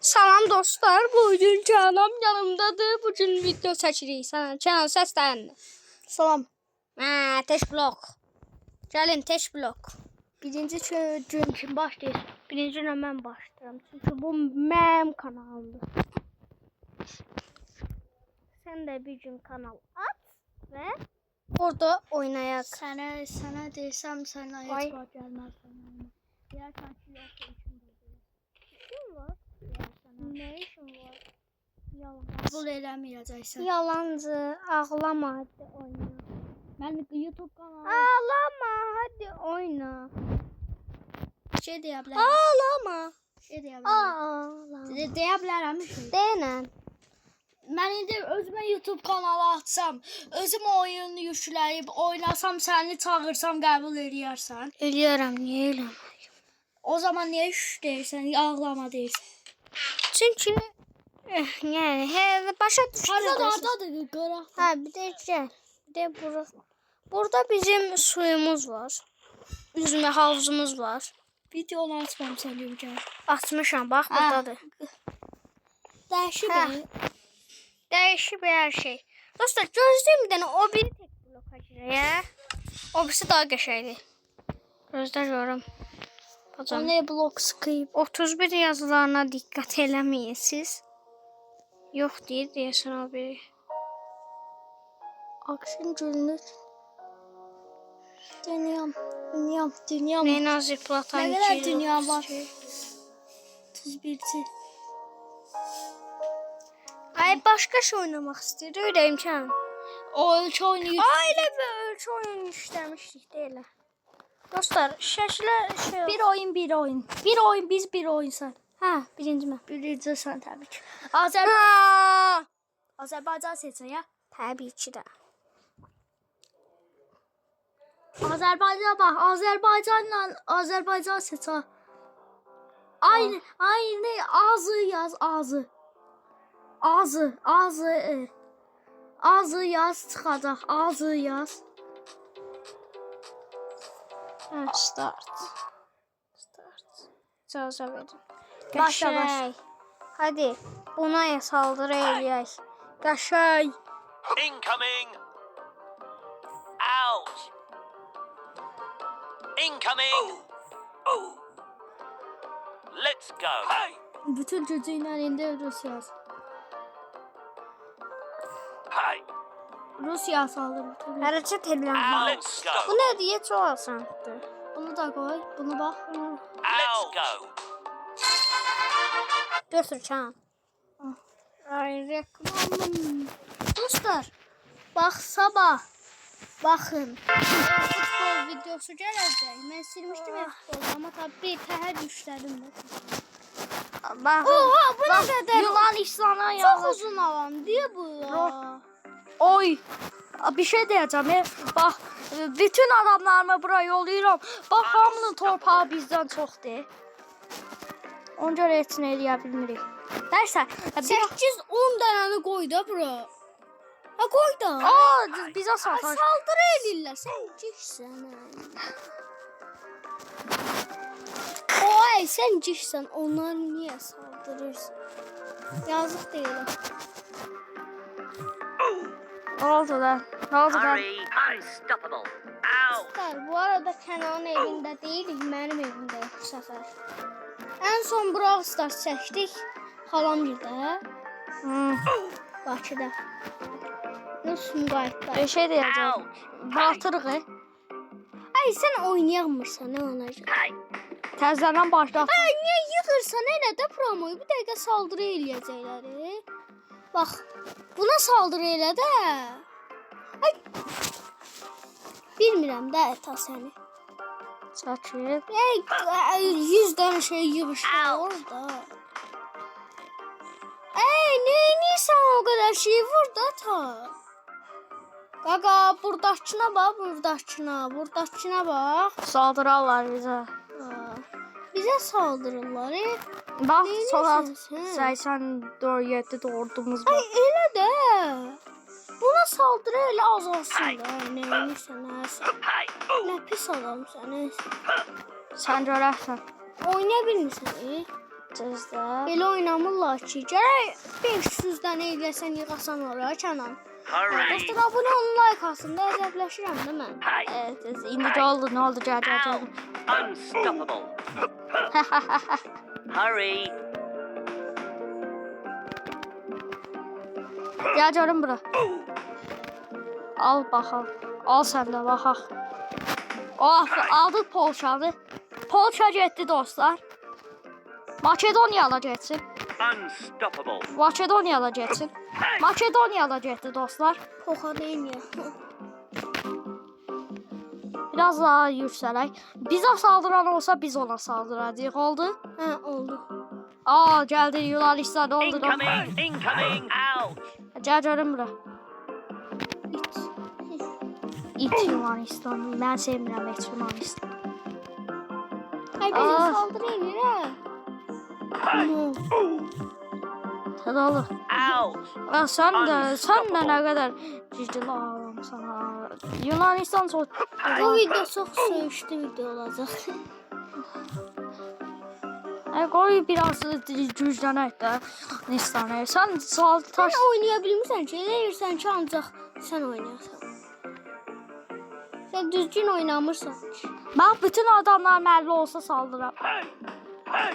Salam dostlar, bugün Canam yanımdadır. Bugün video çəkirik. Sana Canan səslən. Salam. Teş blok. Gəlin teş blok. Birinci gün kim başlayır? Birinci gün mən başlayıram. Çünki bu mənim kanalımdır. Sən də bir gün kanal aç və orada oynayaq. Sənə desəm sənə heç vaxt gəlməz. Deyərsən ki, yox, Kim var? Nə işin var? Yalan. Qəbul eləməyəcəksən. Yalancı, ağlama, hadi oyna. Mən YouTube kanalı Ağlama, hadi oyna. şey deyə bilərəm. Ağlama. Şey deyə bilərəm. Ağlama. Deyə bilərəm bir şey. Denən. Mən indi özümə YouTube kanalı açsam, özüm oyun yükləyib oynasam, səni çağırsam qəbul eləyərsən. Eləyərəm, niyə eləməyim? O zaman niyə şş deyirsən, ağlama deyirsən? Çünki yəni başa düşdüm. Hardadır qara? Hə, bir də gəl. Bir də bura. Burada bizim suyumuz var. Üzmə havuzumuz var. Videoları açmamışam görəcəm. Açmışam, bax burdadır. Dəyişib. Dəyişib hər şey. Dostlar, gözləyin bir dənə o biri tek bloka girək. O birisi daha qəşəngdir. Gözlə görüm. O ne blok sıkıyıb? 31 yazılarına diqqət eləməyin siz. Yox deyir, deyəsən o biri. Akşin gülünür. Dünyam. Neyna zıplatan Ne kadar dünya var? 31'ci. Ay, başqa şey oynamaq istəyir. Ürəyimkən. O ölçü oynayır. Ailə və ölçü oyunu işləmişdik deyilə. Dostlar, şəklə şey... Bir oyun. Bir oyun biz, bir oyun sen. Hə, birinci mən. Birinci sen tabii ki. Azerbaycan seçin ya. Təbii ki də. Azerbaycan bak. Azerbaycan seç ha. Aynı ağzı yaz ağzı. Ağzı yaz çıxacaq. Ağzı yaz. Hə, start. İcazə verin. Başla. Hadi, buna saldırı eləyək. Qəşəng. Incoming! Out! Incoming! Let's go! Hey! Bütün gücüyle indi Rusya. Hey! Rusya saldırır. Hərəkət edirəm. Let's go! Bu nə deyə çox asandır. Bunu da koy. Bunu bak. Let's go! Götür Can. Ay, reklamım. Dostlar, bax sabah. Baxın. Futbol videosu gələcək. Mən silmişdim futbolu, amma tabii təhər düşlədim. Bax. Oha, bu nə qədər? Yunan İslam'a Çox uzun alan deyə bu ya. Oy. Bir şey diyeceğim. Bak bütün adamlarımı buraya yollayıram. Bak hamının torpağı bizden çoxdur. Ona görə heç nə eləyə bilmirik. Nəysə, 8-10 dənəni qoy da bura. Ha, qoy da. bizə satar. Saldırı edirlər. Sən gişsən. Oy, sən gişsən. Onlar niyə saldırırsan? Yazıq deyil. Ne oldu lan? Hurry! Unstoppable! Out! Dostlar, bu arada Kənanın evində deyilik, mənim evimdəyik bu səfər. Ən son Brawl Stars çəkdik. Xalam yerdə. Bakıda. Nasıl müqayətdə? Bir şey diyeceğim. Out! Batırıq. Ay, sən oynayamırsan, nə olacaq? Hey! Təzədən başlat. Ay, niyə yığırsan elə də promoyu? Bir dəqiqə saldırı eləyəcəklər. Bax, buna saldırı elə də. Ay. Bilmirəm də əta səni. Çəkib. Ey, 100 dənə şey yığışdır orada. Ey, neysən o qədər şey vur da ta. Qaqa, buradakına bax, buradakına bax. Saldırarlar bizə. Bizə saldırırlar. Bax, sola Neynirsən sən? 84 ordumuz var. Ay, elə də. Buna saldırı elə azalsın da. Neymişsən, nəsə. Hey! Nə pis adamsan, nəsə. Sən görərsən. Oynaya bilmirsən, Cızda. Elə oynamırlar ki, gərək 500-dən eyləsən yığasan oraya Kənan. Hurry. Dostlar, abunə olun, like asın da əzəbləşirəm də mən. Hey. Evet, indi oldu, ne oldu? Gel. Ow. Unstoppable. Hurry. Gel canım bura. Al bakalım. Al sen de bakalım. Oh, aldık Polşa'nı. Polşa getdi dostlar. Makedoniya da getsin. Unstoppable. Makedoniya da getsin. Makedoniya da getdi dostlar. Poxa deyim ya. Biraz daha yüksələk. Bizə saldıran olsa biz ona saldıracağıq. Oldu? Hə, oldu. Aa, geldi Yunanistan oldu. Incoming. Incoming. Out. Gel canım bura. İt Yunanistan. Ben sevmirəm heç Yunanistan. Ay, Aa. bizə saldırayım ya. Sen olur. Out. Ya sen de ne kadar ciddi adamsan ha. Yunanistan çok Bu video çox söyüşlü video olacaq. Koy biraz güclənək də Yunanistan'a. Sen sağ taş. Sən oynaya bilmirsən ki, deyirsən ki, ancaq sən oynayasan. Sən düzgün oynamırsan ki. Bak bütün adamlar mərli olsa saldıram.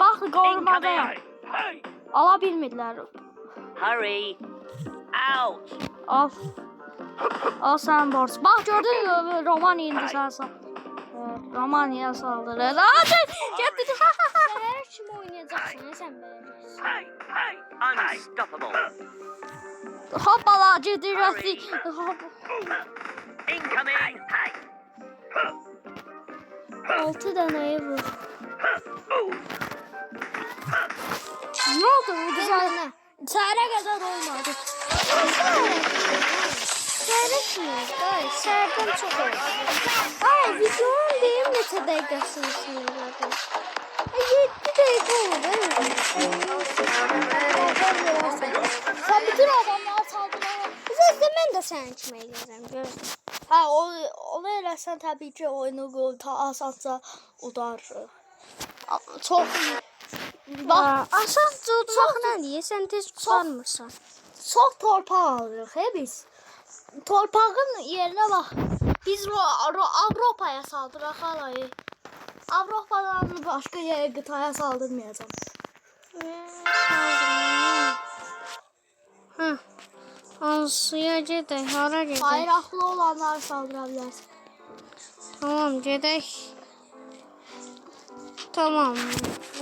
Bak qorumadayım. Hey. Ala bilmirlər. Hurry. Out. Al. Al sen borç. Bak gördün mü Romanya indi sen sal. Romanya saldırır. Hadi getdi. Səhər kimi oynayacaqsan, sən biləcəksən. Hey. Unstoppable. Hoppala gidiyoruz. Incoming. 6 dənəyi vur. Ne oldu bu güzel? Sənə. Səhərə qədər olmadı. Səhərə kimi, ay, səhərdən çox olur. Ay, videonun deyim neçə dəqiqəsini sınırladım. 7 dəqiqə oldu. Sen bütün adamları saldıran. Zəzdə mən də sənin kimi eləyəcəm, gözlə. Ha onu eləsən təbii ki oyunu asanca udarır. Çox Bax, asan çox nə deyir, sən tez tutarmırsan. çox torpaq alırıq biz. Torpağın yerinə bax. Biz Avropaya saldıraq halayı. Avropadan başqa yerə qıtaya saldırmayacağam. Hə. Hansıya gedək, hara gedək? Bayraqlı olanları saldıra bilərsən. Tamam, gedək. Tamam,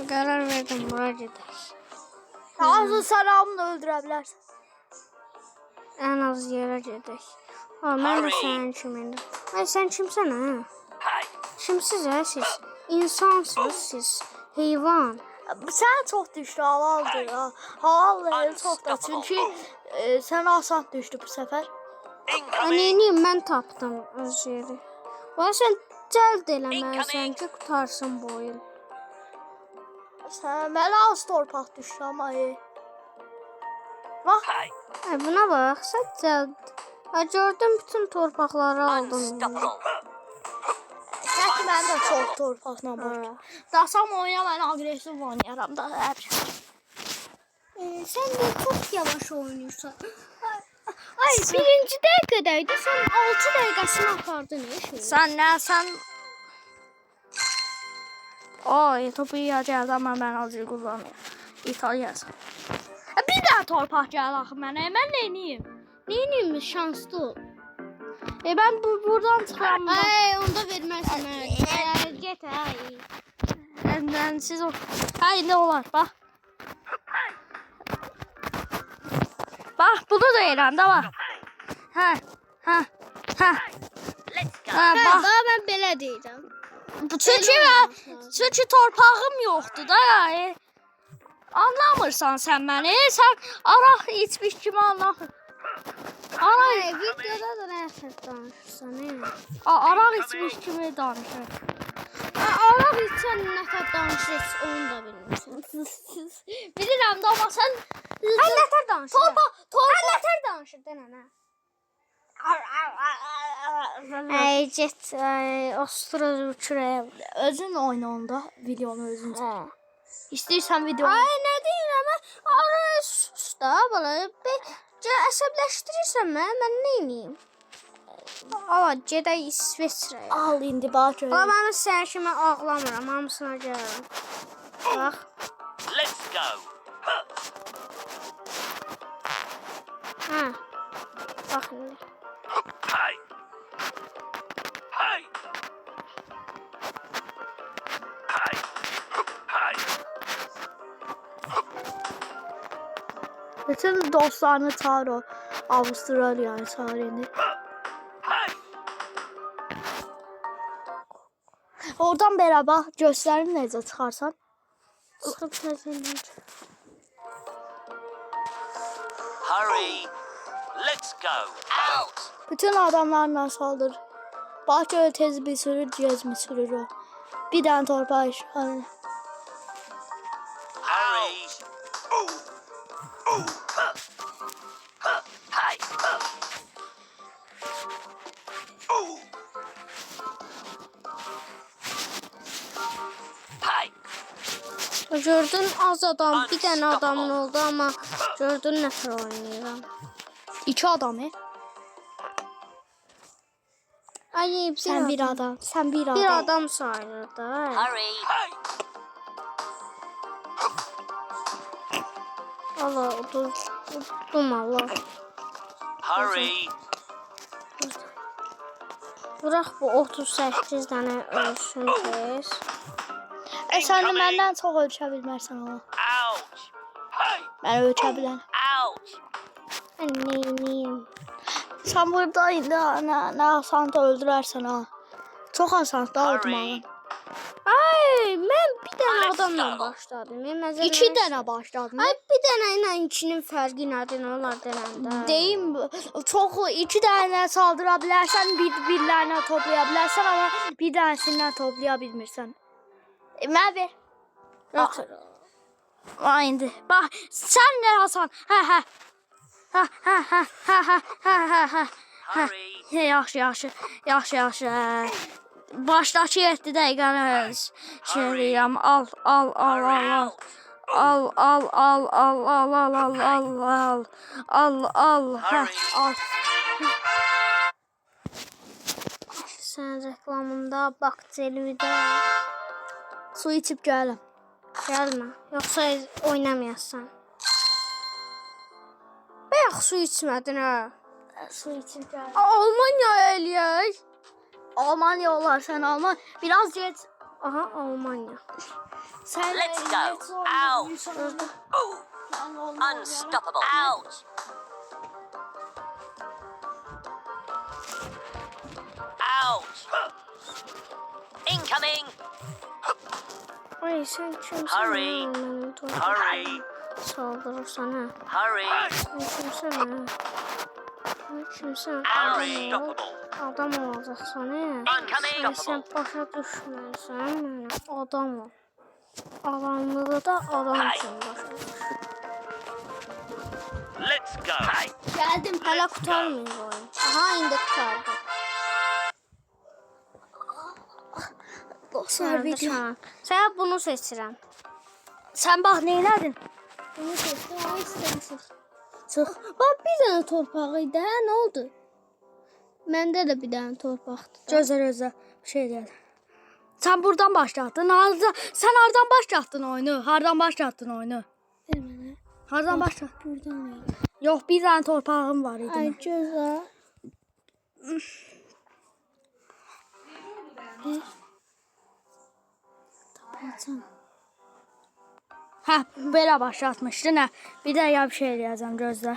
qərar verdim, bura gedək. Azı saramını öldürə bilərsən. Ən az yerə gedək. Ha, mən də sənin kimindim. Ay, sən kimsən, hə? Hey. Kimsiz, hə, siz? İnsansınız siz, heyvan. Sən çox düşdü halaldır ha. Halal çox da çünki sən asan düşdü bu səfər. Neyim, mən tapdım öz yeri. Bax, sən cəld eləməlisən ki, qutarsın bu oyun. Sən mənə az torpaq düşdü amma. Bax, Hey. Ay, buna bax, sən cəld. Ay, gördüm, bütün torpaqları aldım. Unstoppable. Hətta mən də çox torpaqla var. Dasam oyuna mən aqressiv oynayaram da hər. Sən də çox yavaş oynayırsan. Ay, birinci dəqiqədəydi, sən 6 dəqiqəsini apardın, eşmi? Sən Ay, topu yiyəcək amma mən azı kullanıyorum. İtaliyası. Bir daha torpaq gəl axı mənə. Mən neyniyim? Neyim, şanslı ol. Ben buradan çıxıram. Ay, onda verməzsin mənə. Get, ay. Ben siz o. Hay ne olar bax. Bax bunu da eləndə bax. Hə. Let's go. Hə Hə, bax. daha mən belə deyirəm. Çünki torpağım yoxdur da. Anlamırsan sən məni. Sən araq içmiş kimi anlamır. Ay, videoda da nəsə danışırsan, Araq içmiş kimi danışır. Araq içən nətər danışırız, onu da bilmirsən. Bilirəm də amma sən Sən nətər danışır? torpaq Sən nətər danışır, denənə. Ay, get, ay, ostura uçuraya. özün oyna onda, videonu özün çək. İstəyirsən video. Ay nə deyirəm ama ara sus da bala. Əsəbləşdirirsən mən nə edeyim? Ala gedək İsveçrəyə. Al indi bax gör. Ala mən sən kimi ağlamıram, hamısına gəlirəm. Bax. Let's go. Ha. Bax indi. Hey. Hey. Hey. Hey. Bütün dostlarını çağır o. Avustralya'ya çağır indi. Hey. Oradan beraber göstərim necə çıxarsan. Çıxıb təzələn. Hurry. Let's go. Out. Bütün adamlarla saldır. Bax gör tez bir sürü cezmi sürür o. Bir dənə torpaq işarı. Hurry. Hey. Hey. Gördün az adam, bir dənə adamın oldu ama gördün nəfər oynayıram. 2 adamı. Ay Sən bir adam. Sən bir adam. Bir adam sayılır da. Hurry. Hey. Allah udum Allah. Hurry. Bırak bu 38 dənə ölsün tez. Sən də məndən çox ölçə bilmərsən ama. Out. Hey. Mən ölçə bilən. Out. Ben neyim? Sən burada indi nə asan da öldürərsən ha. Çox asan da Hurry. öldürmağın. Ay ben bir dənə Let's adamla go. başladım. 2 dənə başladın. Ay bir dənə ilə 2'nin fərqi nədir? Nə olar deyəndə? Deyim çox 2 dənə saldıra bilərsən, birlərinə toplaya bilərsən amma bir dənəsindən toplaya bilmirsən. Mən ver. Yoxsa. Ay indi. Bax sən nə Hasan? Hə. Ha. Hurry. Yaxşı. Başdakı 7 dəqiqəni şey deyirəm. Al. Hə, al. Sən reklamında bak televidə. Su içib gələm. Gəlmə. Yoxsa oynamayasan. Bayaq su içmədin ha. Su içib gələm. Almanya eləyək. Almanya olar sən Alman. Biraz geç. Aha Almanya. Sən Let's go. Out. Unstoppable. Out. Out. Incoming. Ay sen kimsin? Hurry. Benim Hurry. saldırırsan ha. Hurry. Sen kimsin ha? Sen kimsin? Unstoppable. Adam olacaksan ha. Incoming. Sen başa düşmürsən mənim. Adam ol. Adamlığı da adam üçün başa düş. Let's go. Geldim. Hala kurtarmıyor bu oyun. Aha indi kurtardı. Dostlar video. Sen bunu seçirəm. Sən bax nə elədin? Bunu seçdim ama istəmişim. Çıx. Bak bir tane torpağı idi ha ne oldu? Məndə də bir tane torpaqdı. Gözə bir şey deyil. Sən buradan başlatdın. Sən hardan başlatdın oyunu? Hardan başlatdın oyunu? Mənə Hardan başlatdın? buradan ver. Yox, bir dənə torpağım var idi. Ay gözə. Tapacam. Hə, belə başlatmışdın hə. Bir də ya bir şey eləyəcəm gözlə.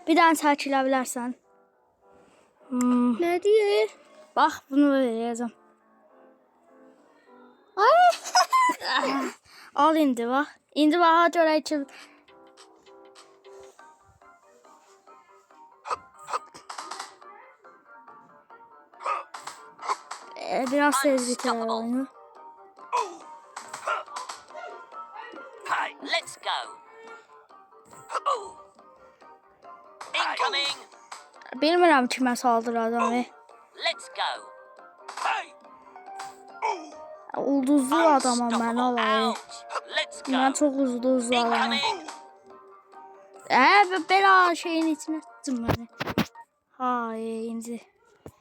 Bir dənə çəkilə bilərsən. Ne deyir? Bax, bunu eləyəcəm. Ay. Al indi bax. İndi baxa görək ki biraz tez bitirir oyunu. Hi, let's go. Incoming. Bilmirəm kimə saldır adamı. Let's go. Hey. Ulduzlu adamam mən Unstoppable. alayım. Out. Let's Ben go. çok uzun alamam. Incoming. Belə şeyin içine tuttum beni. Hayır indi.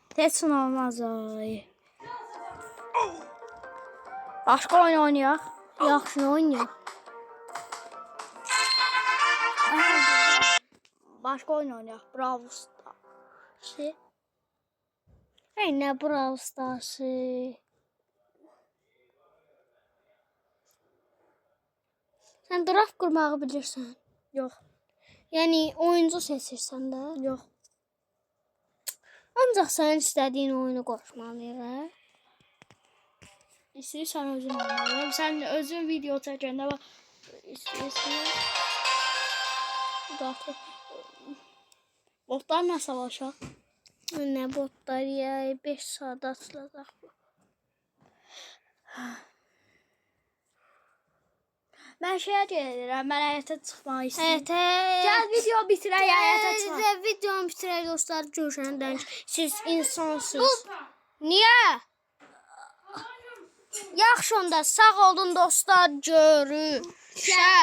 Tesin olmaz ay. Başka oyun oynayaq. Yaxşı oynayaq. Başka oyun oynayaq. Bravo Stars. Hey, nə Brawl Stars'ı? Sən draf qurmağı bilirsən. Yox. Yəni oyuncu seçirsən də. Yox. Ancaq sənin istədiyin oyunu qoşmalıyıq. İstəyirsən özün oynayaq. Sən özün video çəkəndə bax. İstəyirsən. Qatı. Botlarla savaşaq. Nə botlar ya, 5 saat açılacaq. Mən şeyə gedirəm. Mən həyətə çıxmaq istəyirəm. Həyətə. Gəl video bitirək, həyətə çıxaq. Videonu bitirək dostlar, görüşəndən siz insansınız. Niyə? Yaxşı onda sağ olun dostlar, görüşənə.